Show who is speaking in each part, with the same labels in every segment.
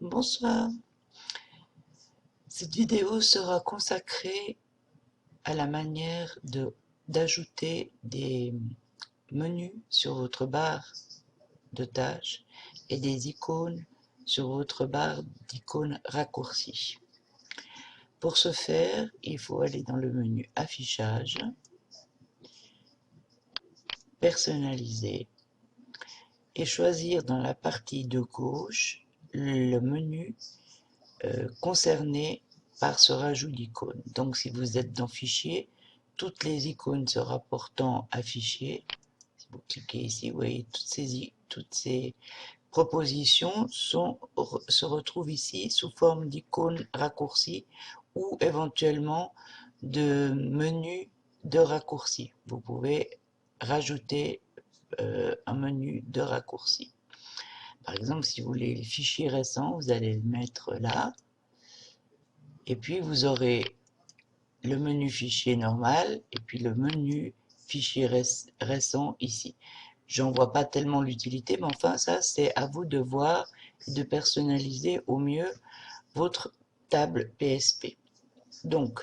Speaker 1: Bonsoir. Cette vidéo sera consacrée à la manière d'ajouter des menus sur votre barre de tâches et des icônes sur votre barre d'icônes raccourcies. Pour ce faire, il faut aller dans le menu Affichage, Personnaliser et choisir dans la partie de gauche le menu concerné par ce rajout d'icônes. Donc si vous êtes dans Fichier, toutes les icônes se rapportant à Fichier, si vous cliquez ici, vous voyez toutes ces propositions se retrouvent ici sous forme d'icônes raccourcies ou éventuellement de menus de raccourcis. Vous pouvez rajouter un menu de raccourcis. Par exemple, si vous voulez les fichiers récents, vous allez le mettre là. Et puis vous aurez le menu fichier normal et puis le menu fichier récent ici. J'en vois pas tellement l'utilité, mais enfin ça c'est à vous de voir et de personnaliser au mieux votre table PSP. Donc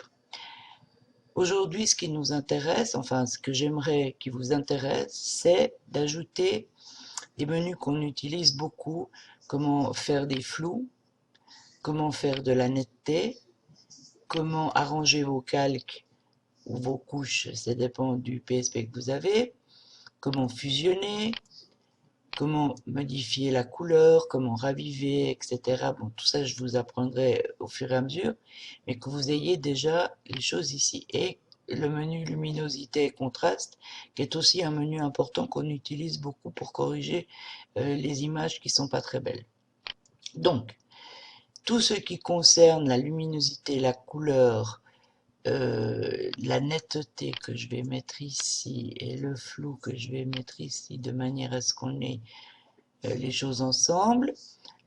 Speaker 1: aujourd'hui ce qui nous intéresse, enfin ce que j'aimerais qui vous intéresse, c'est d'ajouter des menus qu'on utilise beaucoup, comment faire des flous, comment faire de la netteté, comment arranger vos calques ou vos couches, ça dépend du PSP que vous avez, comment fusionner, comment modifier la couleur, comment raviver, etc. Bon, tout ça, je vous apprendrai au fur et à mesure, mais que vous ayez déjà les choses ici. Et le menu luminosité et contraste, qui est aussi un menu important qu'on utilise beaucoup pour corriger les images qui sont pas très belles. Donc, tout ce qui concerne la luminosité, la couleur, la netteté que je vais mettre ici et le flou que je vais mettre ici de manière à ce qu'on ait les choses ensemble.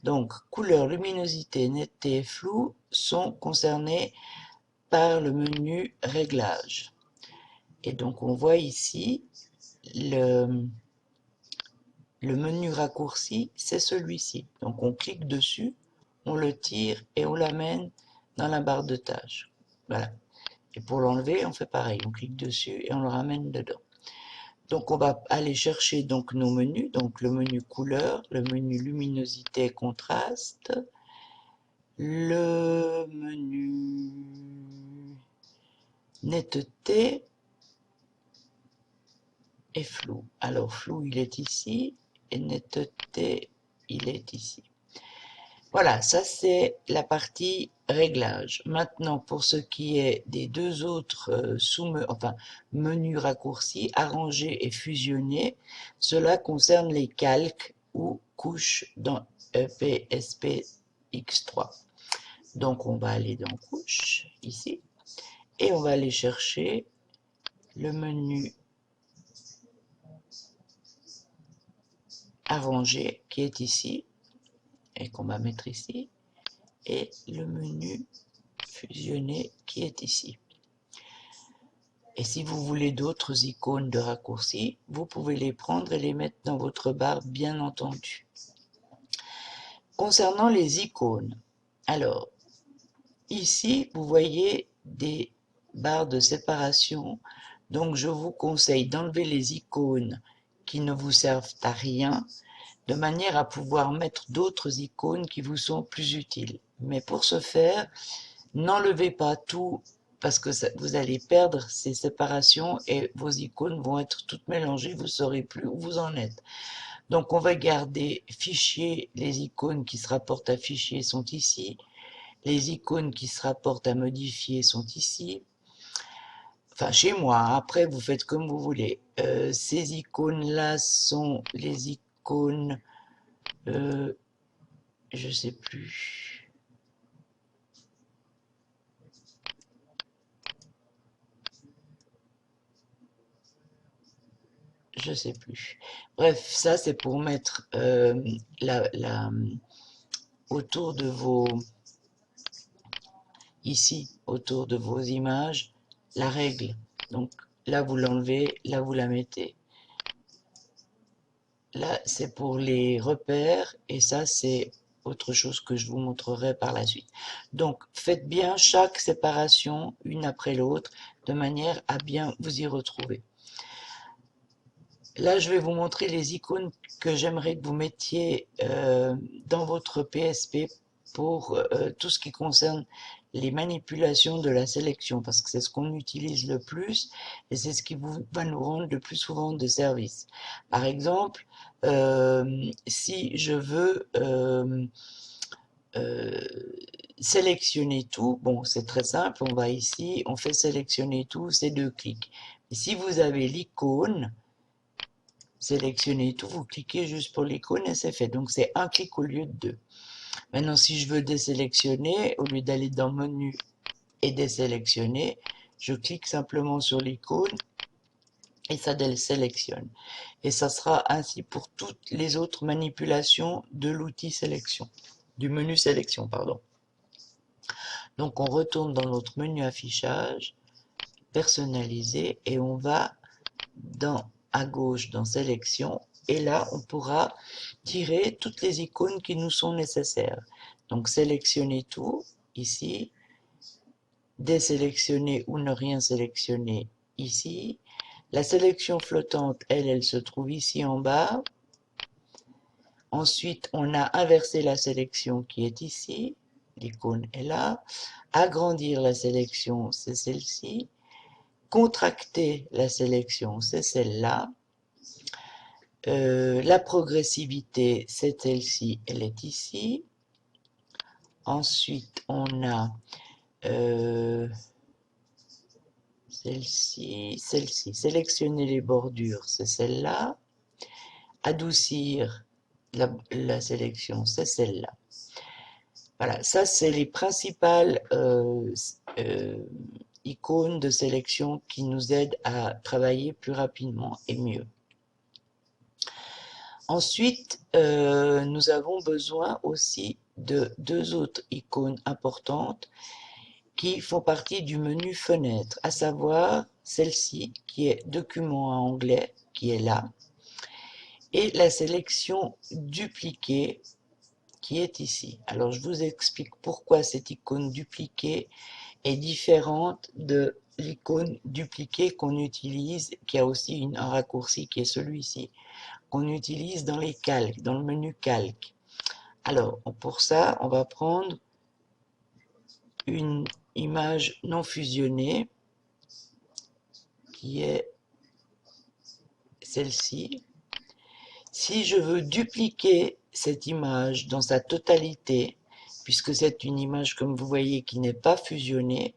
Speaker 1: Donc, couleur, luminosité, netteté et flou sont concernés par le menu réglage. Et donc, on voit ici le menu raccourci, c'est celui-ci. Donc, on clique dessus, on le tire et on l'amène dans la barre de tâches. Voilà. Et pour l'enlever, on fait pareil. On clique dessus et on le ramène dedans. Donc, on va aller chercher donc nos menus. Donc, le menu couleur, le menu luminosité et contraste, le menu netteté et flou. Alors, flou, il est ici et netteté, il est ici. Voilà, ça c'est la partie réglage. Maintenant, pour ce qui est des deux autres menus raccourcis, arranger et fusionner, cela concerne les calques ou couches dans PSP X3. Donc, on va aller dans couches, ici, et on va aller chercher le menu arranger qui est ici, et qu'on va mettre ici, et le menu fusionner qui est ici. Et si vous voulez d'autres icônes de raccourcis, vous pouvez les prendre et les mettre dans votre barre, bien entendu. Concernant les icônes, alors, ici, vous voyez des barres de séparation, donc je vous conseille d'enlever les icônes qui ne vous servent à rien, de manière à pouvoir mettre d'autres icônes qui vous sont plus utiles. Mais pour ce faire, n'enlevez pas tout parce que vous allez perdre ces séparations et vos icônes vont être toutes mélangées, vous ne saurez plus où vous en êtes. Donc on va garder fichier, les icônes qui se rapportent à fichier sont ici, les icônes qui se rapportent à modifier sont ici. Enfin chez moi, après vous faites comme vous voulez. Ces icônes-là sont les icônes, je sais plus. Je sais plus. Bref, ça c'est pour mettre autour de ici, autour de vos images, la règle. Donc là vous l'enlevez, là vous la mettez. Là c'est pour les repères et ça c'est autre chose que je vous montrerai par la suite. Donc, faites bien chaque séparation, une après l'autre, de manière à bien vous y retrouver. Là, je vais vous montrer les icônes que j'aimerais que vous mettiez dans votre PSP pour tout ce qui concerne les manipulations de la sélection, parce que c'est ce qu'on utilise le plus et c'est ce qui va nous rendre le plus souvent de service. Par exemple, si je veux sélectionner tout, bon, c'est très simple, on va ici, on fait sélectionner tout, c'est 2 clics. Et si vous avez l'icône, sélectionnez tout, vous cliquez juste pour l'icône et c'est fait. Donc c'est un clic au lieu de 2. Maintenant, si je veux désélectionner, au lieu d'aller dans menu et désélectionner, je clique simplement sur l'icône et ça désélectionne. Et ça sera ainsi pour toutes les autres manipulations de l'outil sélection, du menu sélection, pardon. Donc on retourne dans notre menu affichage, personnaliser, et on va à gauche dans sélection, et là on pourra tirer toutes les icônes qui nous sont nécessaires. Donc sélectionner tout ici, désélectionner ou ne rien sélectionner ici. La sélection flottante, elle se trouve ici en bas. Ensuite, on a inversé la sélection qui est ici. L'icône est là. Agrandir la sélection, c'est celle-ci. Contracter la sélection, c'est celle-là. La progressivité, c'est celle-ci, elle est ici. Ensuite, on a celle-ci, celle-ci. Sélectionner les bordures, c'est celle-là. Adoucir la sélection, c'est celle-là. Voilà, ça c'est les principales icônes de sélection qui nous aident à travailler plus rapidement et mieux. Ensuite, nous avons besoin aussi de 2 autres icônes importantes qui font partie du menu fenêtre, à savoir celle-ci qui est document en anglais, qui est là, et la sélection dupliquée qui est ici. Alors je vous explique pourquoi cette icône dupliquée est différente de l'icône dupliquée qu'on utilise, qui a aussi un raccourci qui est celui-ci, qu'on utilise dans les calques, dans le menu calque. Alors, pour ça, on va prendre une image non fusionnée, qui est celle-ci. Si je veux dupliquer cette image dans sa totalité, puisque c'est une image, comme vous voyez, qui n'est pas fusionnée,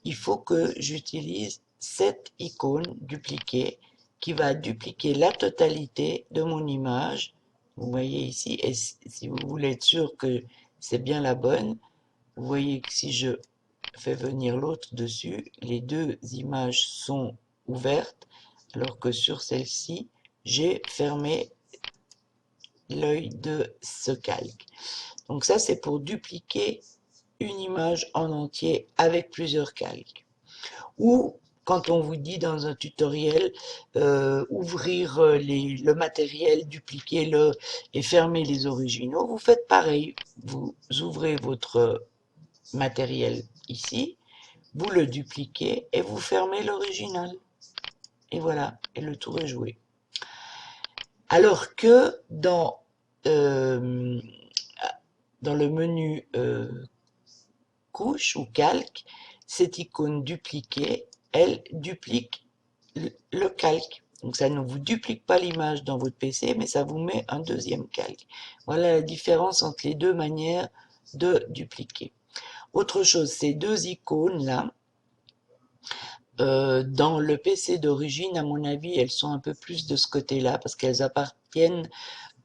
Speaker 1: il faut que j'utilise cette icône dupliquée, qui va dupliquer la totalité de mon image. Vous voyez ici, et si vous voulez être sûr que c'est bien la bonne, vous voyez que si je fais venir l'autre dessus, les 2 images sont ouvertes, alors que sur celle-ci, j'ai fermé l'œil de ce calque. Donc ça, c'est pour dupliquer une image en entier avec plusieurs calques. Ou quand on vous dit dans un tutoriel, ouvrir le matériel, dupliquer-le et fermer les originaux, vous faites pareil. Vous ouvrez votre matériel ici, vous le dupliquez et vous fermez l'original. Et voilà, et le tour est joué. Alors que dans le menu couche ou calque, cette icône dupliquée, elle duplique le calque. Donc ça ne vous duplique pas l'image dans votre PC, mais ça vous met un deuxième calque. Voilà la différence entre les 2 manières de dupliquer. Autre chose, ces 2 icônes-là, dans le PC d'origine, à mon avis, elles sont un peu plus de ce côté-là, parce qu'elles appartiennent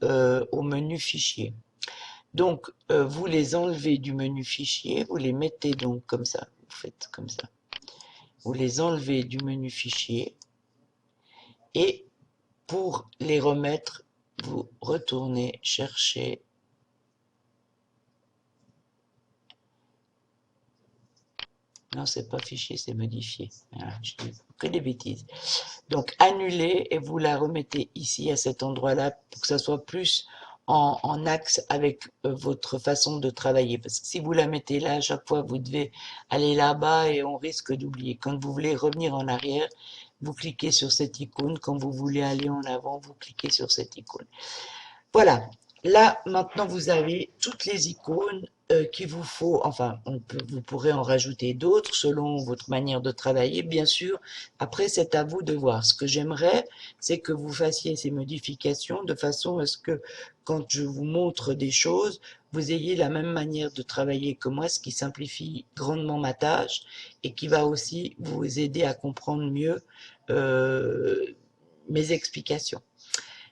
Speaker 1: au menu fichier. Donc, vous les enlevez du menu fichier, vous les mettez donc comme ça, vous faites comme ça. Vous les enlevez du menu fichier, et pour les remettre, vous retournez chercher non, c'est pas fichier, c'est modifié. Voilà, je dis que des bêtises. Donc, annulez et vous la remettez ici, à cet endroit-là, pour que ça soit plus en axe avec votre façon de travailler. Parce que si vous la mettez là, à chaque fois, vous devez aller là-bas et on risque d'oublier. Quand vous voulez revenir en arrière, vous cliquez sur cette icône. Quand vous voulez aller en avant, vous cliquez sur cette icône. Voilà, là maintenant vous avez toutes les icônes qu'il vous faut, enfin vous pourrez en rajouter d'autres selon votre manière de travailler, bien sûr. Après c'est à vous de voir. Ce que j'aimerais, c'est que vous fassiez ces modifications de façon à ce que quand je vous montre des choses, vous ayez la même manière de travailler que moi, ce qui simplifie grandement ma tâche et qui va aussi vous aider à comprendre mieux mes explications.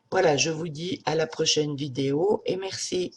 Speaker 1: Voilà, je vous dis à la prochaine vidéo et merci.